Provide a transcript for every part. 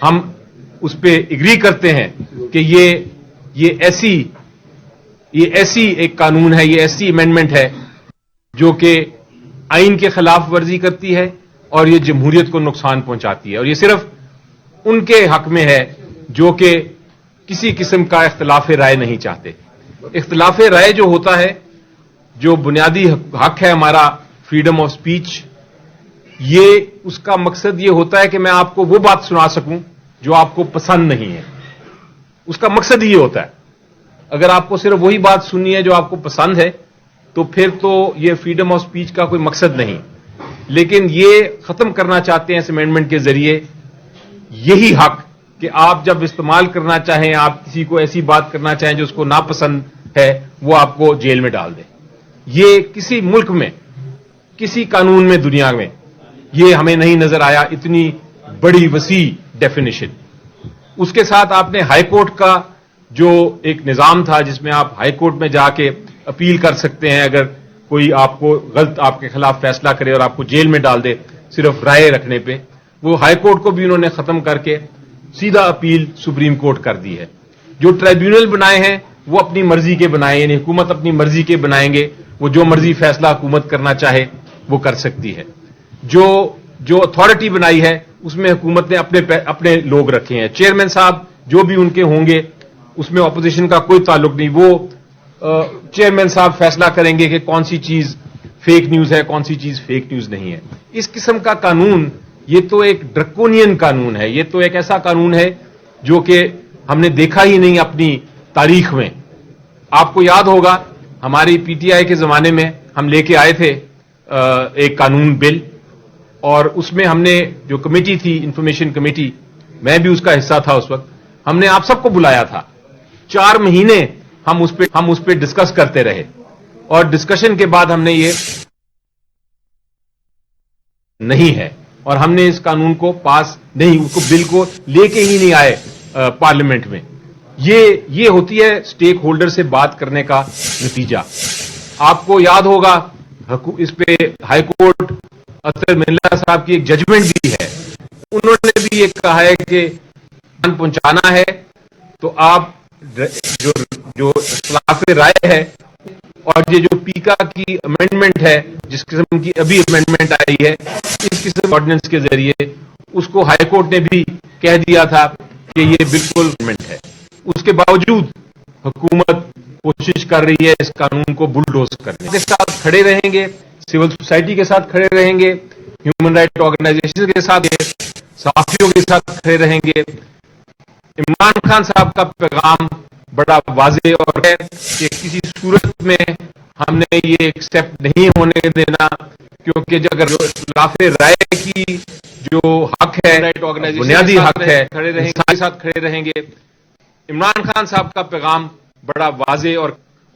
ہم اس پہ اگری کرتے ہیں کہ یہ ایسی ایک قانون ہے، یہ ایسی امینڈمنٹ ہے جو کہ آئین کے خلاف ورزی کرتی ہے اور یہ جمہوریت کو نقصان پہنچاتی ہے، اور یہ صرف ان کے حق میں ہے جو کہ کسی قسم کا اختلاف رائے نہیں چاہتے۔ اختلاف رائے جو ہوتا ہے، جو بنیادی حق ہے ہمارا فریڈم آف سپیچ، یہ اس کا مقصد یہ ہوتا ہے کہ میں آپ کو وہ بات سنا سکوں جو آپ کو پسند نہیں ہے۔ اس کا مقصد یہ ہوتا ہے۔ اگر آپ کو صرف وہی بات سننی ہے جو آپ کو پسند ہے تو پھر تو یہ فریڈم آف سپیچ کا کوئی مقصد نہیں، لیکن یہ ختم کرنا چاہتے ہیں اس امینڈمنٹ کے ذریعے یہی حق کہ آپ جب استعمال کرنا چاہیں، آپ کسی کو ایسی بات کرنا چاہیں جو اس کو ناپسند ہے، وہ آپ کو جیل میں ڈال دیں۔ یہ کسی ملک میں، کسی قانون میں دنیا میں یہ ہمیں نہیں نظر آیا، اتنی بڑی وسیع ڈیفینیشن۔ اس کے ساتھ آپ نے ہائی کورٹ کا جو ایک نظام تھا جس میں آپ ہائی کورٹ میں جا کے اپیل کر سکتے ہیں اگر کوئی آپ کو غلط آپ کے خلاف فیصلہ کرے اور آپ کو جیل میں ڈال دے صرف رائے رکھنے پہ، وہ ہائی کورٹ کو بھی انہوں نے ختم کر کے سیدھا اپیل سپریم کورٹ کر دی ہے۔ جو ٹریبیونل بنائے ہیں وہ اپنی مرضی کے بنائے، یعنی حکومت اپنی مرضی کے بنائیں گے، وہ جو مرضی فیصلہ حکومت کرنا چاہے وہ کر سکتی ہے۔ جو اتھارٹی بنائی ہے اس میں حکومت نے اپنے لوگ رکھے ہیں، چیئرمین صاحب جو بھی ان کے ہوں گے اس میں اپوزیشن کا کوئی تعلق نہیں، وہ چیئرمین صاحب فیصلہ کریں گے کہ کون سی چیز فیک نیوز ہے، کون سی چیز فیک نیوز نہیں ہے۔ اس قسم کا قانون یہ تو ایک ڈرکونین قانون ہے، یہ تو ایک ایسا قانون ہے جو کہ ہم نے دیکھا ہی نہیں اپنی تاریخ میں۔ آپ کو یاد ہوگا ہماری پی ٹی آئی کے زمانے میں ہم لے کے آئے تھے ایک قانون بل، اور اس میں ہم نے جو کمیٹی تھی انفارمیشن کمیٹی، میں بھی اس کا حصہ تھا اس وقت، ہم نے آپ سب کو بلایا تھا۔ 4 مہینے ہم اس پہ ڈسکس کرتے رہے، اور ڈسکشن کے بعد ہم نے یہ نہیں ہے، اور ہم نے اس قانون کو پاس نہیں، اس کو بل کو لے کے ہی نہیں آئے پارلیمنٹ میں۔ یہ ہوتی ہے سٹیک ہولڈر سے بات کرنے کا نتیجہ۔ آپ کو یاد ہوگا اس پہ ہائی کورٹ اطہر منلہ صاحب کی ایک ججمنٹ بھی ہے، انہوں نے بھی یہ کہا ہے کہ نقصان پہنچانا ہے تو آپ جو اختلاف رائے ہے، اور یہ جو پیکا کی امینڈمنٹ ہے جس قسم کی ابھی امینڈمنٹ آئی ہے اس قسم آرڈیننس کے ذریعے، اس کو ہائی کورٹ نے بھی کہہ دیا تھا کہ یہ بالکل امینڈمنٹ ہے۔ اس کے باوجود حکومت کوشش کر رہی ہے اس قانون کو بلڈوز کرنے کے ساتھ کھڑے رہیں گے، سول سوسائٹی کے ساتھ کھڑے رہیں گے، ہیومن رائٹ آرگنائزیشن کے ساتھ، صحافیوں کے ساتھ کھڑے رہیں گے۔ عمران خان صاحب کا پیغام بڑا واضح اور ہے کہ کسی صورت میں ہم نے یہ ایکسپٹ نہیں ہونے دینا، کیونکہ اگر جو اختلاف رائے کی جو حق ہے، بنیادی حق ہے، کے ساتھ کھڑے رہیں گے۔ عمران خان صاحب کا پیغام بڑا واضح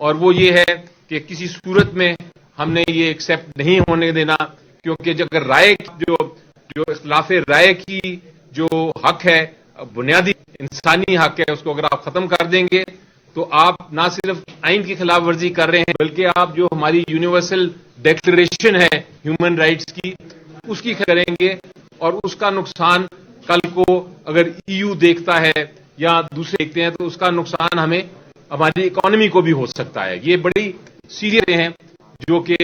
اور وہ یہ ہے کہ کسی صورت میں ہم نے یہ ایکسپٹ نہیں ہونے دینا، کیونکہ اگر رائے جو اختلاف رائے کی جو حق ہے، بنیادی انسانی حق ہے، اس کو اگر آپ ختم کر دیں گے تو آپ نہ صرف آئین کی خلاف ورزی کر رہے ہیں بلکہ آپ جو ہماری یونیورسل ڈیکلریشن ہے ہیومن رائٹس کی، اس کی کریں گے، اور اس کا نقصان کل کو اگر ای یو دیکھتا ہے یا دوسرے دیکھتے ہیں تو اس کا نقصان ہمیں ہماری اکانومی کو بھی ہو سکتا ہے۔ یہ بڑی سیریس ہیں جو کہ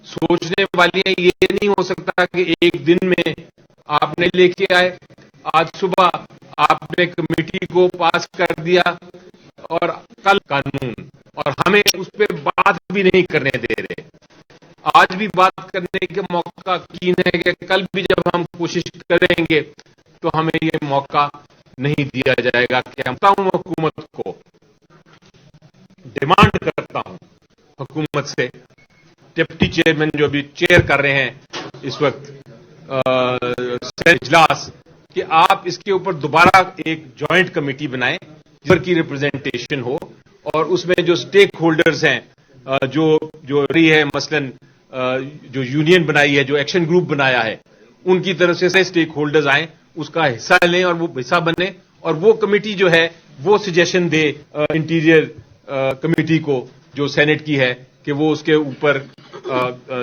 سوچنے والی ہیں۔ یہ نہیں ہو سکتا کہ ایک دن میں آپ نے لے کے آئے، آج صبح آپ نے کمیٹی کو پاس کر دیا اور کل قانون، اور ہمیں اس پہ بات بھی نہیں کرنے دے رہے۔ آج بھی بات کرنے کے موقع کین ہے کہ کل بھی جب ہم کوشش کریں گے تو ہمیں یہ موقع نہیں دیا جائے گا کہ ہم حکومت کو ڈیمانڈ کرتا ہوں، حکومت سے ڈپٹی چیئرمین جو بھی چیئر کر رہے ہیں اس وقت اجلاس، کہ آپ اس کے اوپر دوبارہ ایک جوائنٹ کمیٹی بنائیں جس پر کی ریپرزینٹیشن ہو، اور اس میں جو سٹیک ہولڈرز ہیں جو رہی ہے، مثلا جو یونین بنائی ہے، جو ایکشن گروپ بنایا ہے، ان کی طرف سے سٹیک ہولڈرز آئیں، اس کا حصہ لیں اور وہ حصہ بنے، اور وہ کمیٹی جو ہے وہ سجیشن دے انٹیریئر کمیٹی کو جو سینٹ کی ہے کہ وہ اس کے اوپر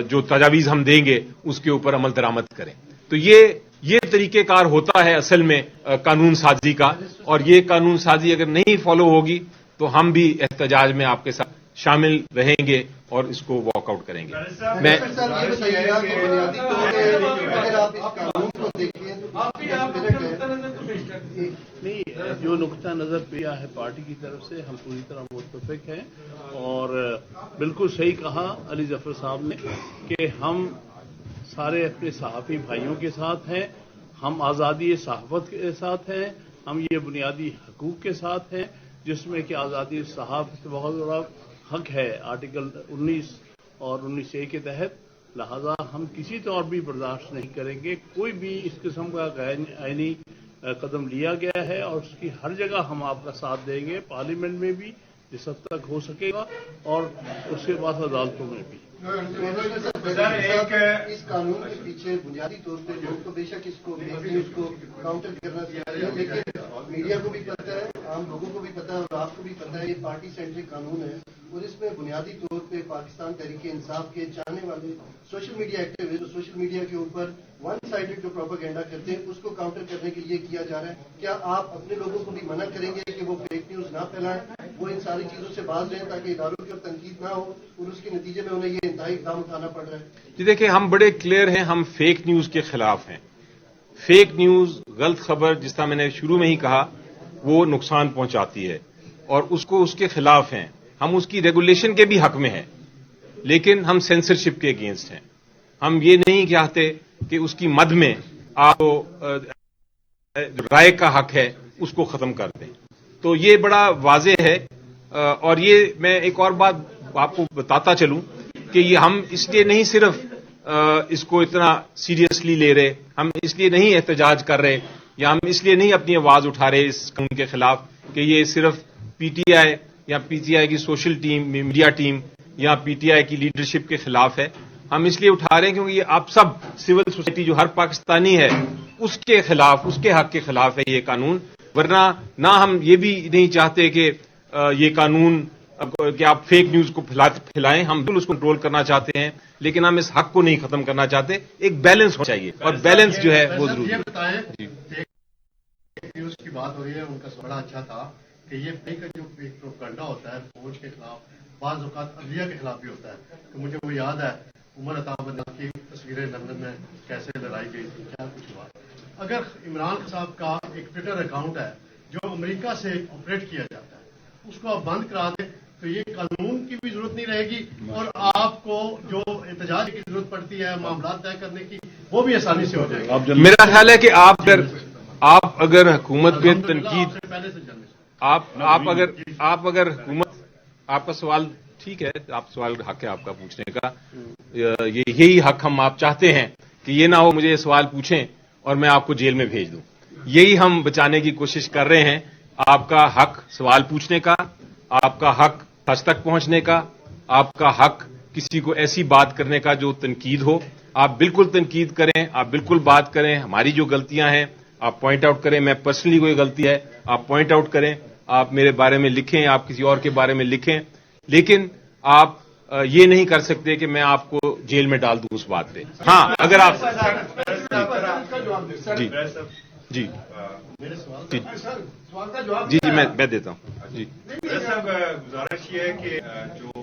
جو تجاویز ہم دیں گے اس کے اوپر عمل درآمد کریں۔ تو یہ یہ طریقہ کار ہوتا ہے اصل میں قانون سازی کا، اور یہ قانون سازی اگر نہیں فالو ہوگی تو ہم بھی احتجاج میں آپ کے ساتھ شامل رہیں گے اور اس کو واک آؤٹ کریں گے. میں نہیں، جو نقطہ نظر پیا ہے پارٹی کی طرف سے ہم پوری طرح متفق ہیں، اور بالکل صحیح کہا علی ظفر صاحب نے کہ ہم سارے اپنے صحافی بھائیوں کے ساتھ ہیں، ہم آزادی صحافت کے ساتھ ہیں، ہم یہ بنیادی حقوق کے ساتھ ہیں جس میں کہ آزادی صحافت بہت بڑا حق ہے آرٹیکل 19 اور 19A کے تحت. لہذا ہم کسی طور بھی برداشت نہیں کریں گے کوئی بھی اس قسم کا غیر آئینی قدم لیا گیا ہے، اور اس کی ہر جگہ ہم آپ کا ساتھ دیں گے، پارلیمنٹ میں بھی جس حد تک ہو سکے گا اور اس کے بعد عدالتوں میں بھی. اس قانون کے پیچھے بنیادی طور پہ لوگ تو بے شک اس کو کاؤنٹر کرنا چاہتے ہیں، لیکن میڈیا کو بھی پتہ ہے، عام لوگوں کو بھی پتہ ہے اور آپ کو بھی پتہ ہے یہ پارٹی سینٹرک قانون ہے، اور اس میں بنیادی طور پہ پاکستان تحریک انصاف کے چاہنے والے سوشل میڈیا ایکٹیو ہے جو سوشل میڈیا کے اوپر ون سائڈڈ جو پروپیگنڈا کرتے ہیں اس کو کاؤنٹر کرنے کے لیے کیا جا رہا ہے. کیا آپ اپنے لوگوں کو بھی منع کریں گے کہ وہ فیک نیوز نہ پھیلائیں، وہ ان ساری چیزوں سے باز رہیں تاکہ اداروں کی اور تنقید نہ ہو اور اس کے نتیجے میں انہیں یہ انتہائی اقدام اٹھانا پڑ رہا ہے؟ جی دیکھیں، ہم بڑے کلیئر ہیں، ہم فیک نیوز کے خلاف ہیں. فیک نیوز، غلط خبر، جس طرح میں نے شروع میں ہی کہا، وہ نقصان پہنچاتی ہے اور اس کو اس کے خلاف ہیں. ہم اس کی ریگولیشن کے بھی حق میں ہیں، لیکن ہم سینسرشپ کے اگینسٹ ہیں. ہم یہ نہیں چاہتے کہ اس کی مد میں آپ رائے کا حق ہے اس کو ختم کر دیں. تو یہ بڑا واضح ہے. اور یہ میں ایک اور بات آپ کو بتاتا چلوں کہ یہ ہم اس لیے نہیں صرف اس کو اتنا سیریسلی لے رہے، ہم اس لیے نہیں احتجاج کر رہے، یا ہم اس لیے نہیں اپنی آواز اٹھا رہے اس قانون کے خلاف کہ یہ صرف پی ٹی آئی یا پی ٹی آئی کی سوشل ٹیم، میڈیا ٹیم یا پی ٹی آئی کی لیڈرشپ کے خلاف ہے. ہم اس لیے اٹھا رہے ہیں کیونکہ یہ آپ سب سول سوسائٹی جو ہر پاکستانی ہے اس کے خلاف، اس کے حق کے خلاف ہے یہ قانون. ورنہ نہ ہم یہ بھی نہیں چاہتے کہ یہ قانون کہ آپ فیک نیوز کو پھیلائیں، ہم بالکل اس کو کنٹرول کرنا چاہتے ہیں، لیکن ہم اس حق کو نہیں ختم کرنا چاہتے. ایک بیلنس ہونا چاہیے اور بیلنس جو ہے وہ ضروری ہے. یہ بتائیں، فیک نیوز کی بات ہو رہی ہے، ان کا بڑا اچھا تھا کہ یہ فیک کا جو پروپیگنڈا ہوتا ہے فوج کے خلاف، بعض اوقات عدلیہ کے خلاف بھی ہوتا ہے. تو مجھے وہ یاد ہے عمر عطا بندہ کی تصویریں لندن میں کیسے لڑائی گئی تھی، کیا کچھ ہوا. اگر عمران صاحب کا ایک ٹویٹر اکاؤنٹ ہے جو امریکہ سے آپریٹ کیا جاتا ہے، اس کو آپ بند کرا دیں تو یہ قانون کی بھی ضرورت نہیں رہے گی، اور آپ کو جو احتجاج کی ضرورت پڑتی ہے معاملات طے کرنے کی وہ بھی آسانی سے ہو جائے گا. میرا خیال ہے کہ آپ اگر حکومت پہ تنقید، پہلے سے جاننے سے آپ اگر حکومت، آپ کا سوال ٹھیک ہے، آپ سوال حق ہے آپ کا پوچھنے کا، یہی حق ہم آپ چاہتے ہیں کہ یہ نہ ہو مجھے یہ سوال پوچھیں اور میں آپ کو جیل میں بھیج دوں. یہی ہم بچانے کی کوشش کر رہے ہیں. آپ کا حق سوال پوچھنے کا، آپ کا حق سچ تک پہنچنے کا، آپ کا حق کسی کو ایسی بات کرنے کا جو تنقید ہو. آپ بالکل تنقید کریں، آپ بالکل بات کریں، ہماری جو غلطیاں ہیں آپ پوائنٹ آؤٹ کریں. میں پرسنلی کوئی غلطی ہے آپ پوائنٹ آؤٹ کریں، آپ میرے بارے میں لکھیں، آپ کسی اور کے بارے میں لکھیں، لیکن آپ یہ نہیں کر سکتے کہ میں آپ کو جیل میں ڈال دوں اس بات پہ. ہاں اگر آپ جی میں دیتا ہوں. جی صاحب، گزارش یہ ہے کہ جو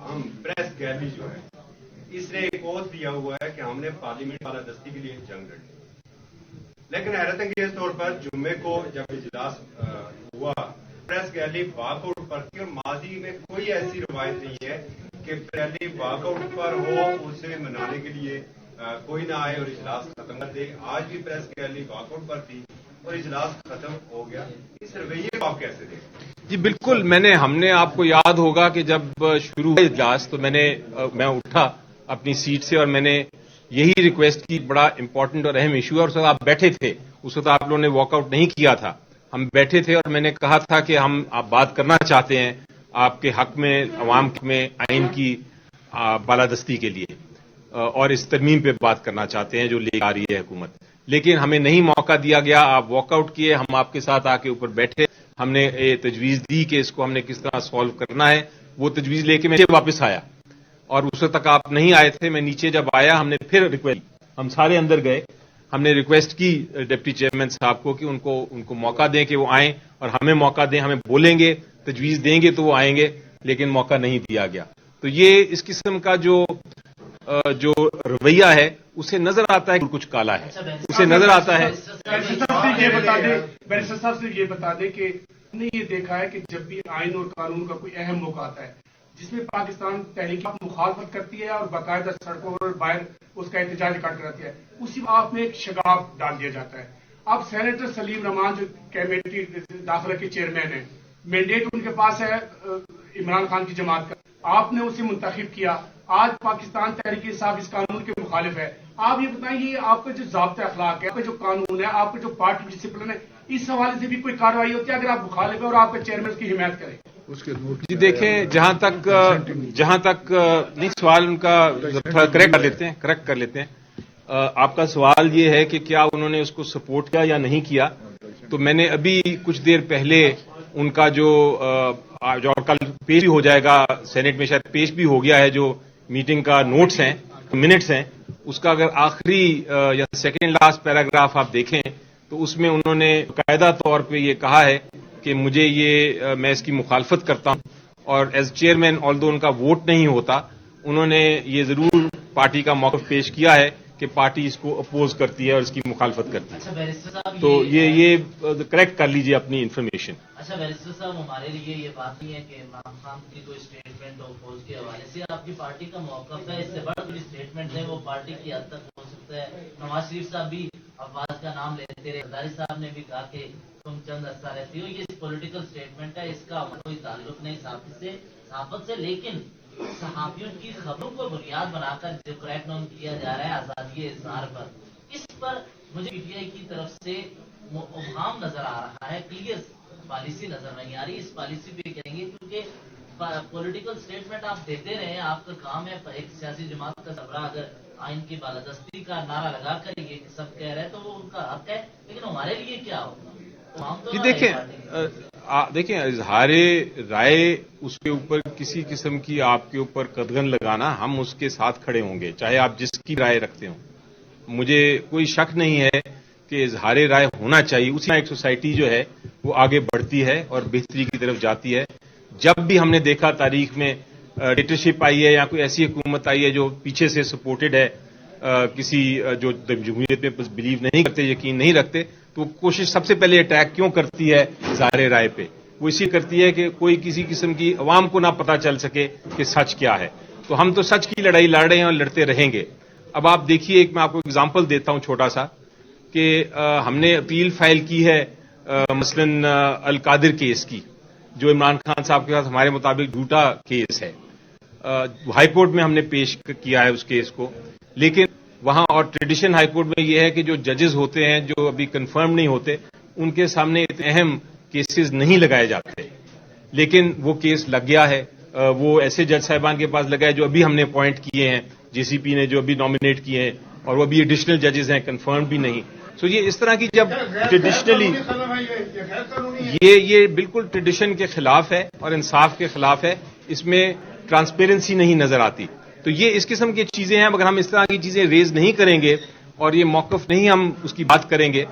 ہم پریس گیلری جو ہے اس نے ایک پوز دیا ہوا ہے کہ ہم نے پارلیمنٹ بالادستی کے لیے جنگ لڑی، لیکن حیرت انگیز طور پر جمعے کو جب اجلاس ہوا پریس گیلری واک آؤٹ پر تھی، اور ماضی میں کوئی ایسی روایت نہیں ہے کہ پریس گیلری واک آؤٹ پر ہو اسے منانے کے لیے کوئی نہ آئے اور اجلاس ختم کر دے. آج بھی پریس گیلری واک آؤٹ پر تھی اور اجلاس ختم ہو گیا. اس رویے کو آپ کیسے دیکھیں؟ جی بالکل، ہم نے آپ کو یاد ہوگا کہ جب شروع ہوا اجلاس تو میں اٹھا اپنی سیٹ سے اور میں نے یہی ریکویسٹ کی. بڑا امپورٹنٹ اور اہم ایشو ہے، اور اس وقت آپ بیٹھے تھے، اس وقت آپ لوگوں نے واک آؤٹ نہیں کیا تھا، ہم بیٹھے تھے، اور میں نے کہا تھا کہ آپ بات کرنا چاہتے ہیں آپ کے حق میں، عوام میں آئین کی بالادستی کے لیے، اور اس ترمیم پہ بات کرنا چاہتے ہیں جو لے آ رہی ہے حکومت. لیکن ہمیں نہیں موقع دیا گیا. آپ واک آؤٹ کیے، ہم آپ کے ساتھ آ کے اوپر بیٹھے، ہم نے یہ تجویز دی کہ اس کو ہم نے کس طرح سالو کرنا ہے. وہ تجویز لے کے میں واپس آیا، اور اس وقت تک آپ نہیں آئے تھے. میں نیچے جب آیا ہم نے پھر ریکویسٹ، ہم سارے اندر گئے، ہم نے ریکویسٹ کی ڈپٹی چیئرمین صاحب کو کہ ان کو موقع دیں کہ وہ آئیں اور ہمیں موقع دیں, ہمیں بولیں گے, تجویز دیں گے تو وہ آئیں گے, لیکن موقع نہیں دیا گیا. تو یہ اس قسم کا جو رویہ ہے اسے نظر آتا ہے کہ کچھ کالا ہے, اسے نظر آتا ہے. بیرسٹر صاحب سے یہ بتا دیں کہ ہم نے یہ دیکھا ہے کہ جب بھی آئین اور قانون کا کوئی اہم موقع آتا ہے جس میں پاکستان تحریک مخالفت کرتی ہے اور باقاعدہ سڑکوں اور باہر اس کا احتجاج کرتی ہے, اسی آپ میں ایک شگاف ڈال دیا جاتا ہے. اب سینیٹر سلیم رحمان جو کمیٹی داخلہ کے چیئرمین ہیں, مینڈیٹ ان کے پاس ہے عمران خان کی جماعت کا, آپ نے اسے منتخب کیا. آج پاکستان تحریک انصاف اس قانون کے مخالف ہے. آپ یہ بتائیں آپ کا جو ضابطہ اخلاق ہے, آپ کا جو قانون ہے, آپ کا جو پارٹی ڈسپلن ہے, اس حوالے سے بھی کوئی کارروائی ہوتی ہے اگر آپ مخالف ہیں اور آپ کے چیئرمین کی حمایت کریں؟ جی دیکھیں, جہاں تک نہیں سوال ان کا کریکٹ کر لیتے ہیں. آپ کا سوال یہ ہے کہ کیا انہوں نے اس کو سپورٹ کیا یا نہیں کیا. تو میں نے ابھی کچھ دیر پہلے ان کا جو کل پیش بھی ہو جائے گا سینٹ میں, شاید پیش بھی ہو گیا ہے, جو میٹنگ کا نوٹس ہیں, منٹس ہیں, اس کا اگر آخری یا سیکنڈ لاسٹ پیراگراف آپ دیکھیں تو اس میں انہوں نے باقاعدہ طور پہ یہ کہا ہے کہ مجھے میں اس کی مخالفت کرتا ہوں, اور ایز چیئرمین آلدو ان کا ووٹ نہیں ہوتا, انہوں نے یہ ضرور پارٹی کا موقف پیش کیا ہے کہ پارٹی اس کو اپوز کرتی ہے اور اس کی مخالفت کرتی ہے. تو یہ کریکٹ کر لیجئے اپنی انفارمیشن. اچھا بیرسٹر صاحب, ہمارے لیے یہ بات نہیں ہے کہ عمران خان کی کوئی اسٹیٹمنٹ ہو فوج کے حوالے سے, آپ کی پارٹی کا موقف ہے, اس سے بڑا کوئی اسٹیٹمنٹ ہے وہ پارٹی کی حد تک ہو سکتا ہے. نواز شریف صاحب بھی عباس کا نام لیتے رہے, ہزاری صاحب نے بھی کہا کہ تم چند عرصہ رہتی ہو, یہ پولیٹیکل اسٹیٹمنٹ ہے, اس کا کوئی تعلق نہیں صحافت سے. لیکن صحافیوں کی خبروں کو بنیاد بنا کر جو کریک ڈاؤن کیا جا رہا ہے آزادی اظہار پر, اس پر مجھے پی ٹی آئی کی طرف سے ابہام نظر آ رہا ہے, کلیئر پالیسی نظر نہیں آ رہی. اس پالیسی پہ کہیں گے کیونکہ پولیٹیکل سٹیٹمنٹ آپ دیتے رہے, آپ کا کام ہے. ایک سیاسی جماعت کا سربراہ اگر آئین کی بالادستی کا نعرہ لگا کر یہ سب کہہ رہے ہیں تو وہ ان کا حق ہے, لیکن ہمارے لیے کیا ہوگا؟ دیکھیں اظہار رائے اس کے اوپر کسی قسم کی آپ کے اوپر قدغن لگانا, ہم اس کے ساتھ کھڑے ہوں گے چاہے آپ جس کی رائے رکھتے ہوں. مجھے کوئی شک نہیں ہے کہ اظہار رائے ہونا چاہیے, اسی طرح ایک سوسائٹی جو ہے وہ آگے بڑھتی ہے اور بہتری کی طرف جاتی ہے. جب بھی ہم نے دیکھا تاریخ میں ڈکٹیٹرشپ آئی ہے یا کوئی ایسی حکومت آئی ہے جو پیچھے سے سپورٹڈ ہے کسی جو جمہوریت میں بلیو نہیں کرتے, یقین نہیں رکھتے, تو کوشش سب سے پہلے اٹیک کیوں کرتی ہے اظہار رائے پہ؟ وہ اسی کرتی ہے کہ کوئی کسی قسم کی عوام کو نہ پتہ چل سکے کہ سچ کیا ہے. تو ہم تو سچ کی لڑائی لڑ رہے ہیں اور لڑتے رہیں گے. اب آپ دیکھیے, میں آپ کو اگزامپل دیتا ہوں چھوٹا سا, کہ ہم نے اپیل فائل کی ہے مثلاً القادر کیس کی, جو عمران خان صاحب کے ساتھ ہمارے مطابق جھوٹا کیس ہے. ہائی کورٹ میں ہم نے پیش کیا ہے اس کیس کو, لیکن وہاں اور ٹریڈیشن ہائی کورٹ میں یہ ہے کہ جو ججز ہوتے ہیں جو ابھی کنفرم نہیں ہوتے ان کے سامنے اتنے اہم کیسز نہیں لگائے جاتے, لیکن وہ کیس لگ گیا ہے. وہ ایسے جج صاحبان کے پاس لگا ہے جو ابھی ہم نے اپوائنٹ کیے ہیں, جے سی پی نے جو ابھی نامینیٹ کیے ہیں, اور وہ ابھی ایڈیشنل ججز ہیں, کنفرم بھی نہیں. سو یہ اس طرح کی جب ٹریڈیشنلی یہ بالکل ٹریڈیشن کے خلاف ہے اور انصاف کے خلاف ہے, اس میں ٹرانسپیرنسی نہیں نظر آتی. تو یہ اس قسم کی چیزیں ہیں. اگر ہم اس طرح کی چیزیں ریز نہیں کریں گے اور یہ موقف نہیں ہم اس کی بات کریں گے,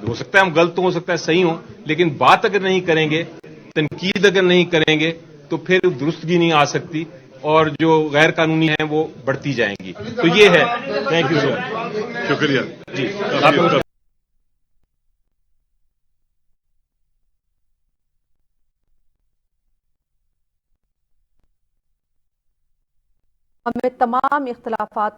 ہو سکتا ہے ہم غلط ہوں, ہو سکتا ہے صحیح ہوں, لیکن بات اگر نہیں کریں گے, تنقید اگر نہیں کریں گے, تو پھر درستگی نہیں آ سکتی اور جو غیر قانونی ہیں وہ بڑھتی جائیں گی. تو یہ ہے. تھینک یو سر, شکریہ جی. ہمیں تمام اختلافات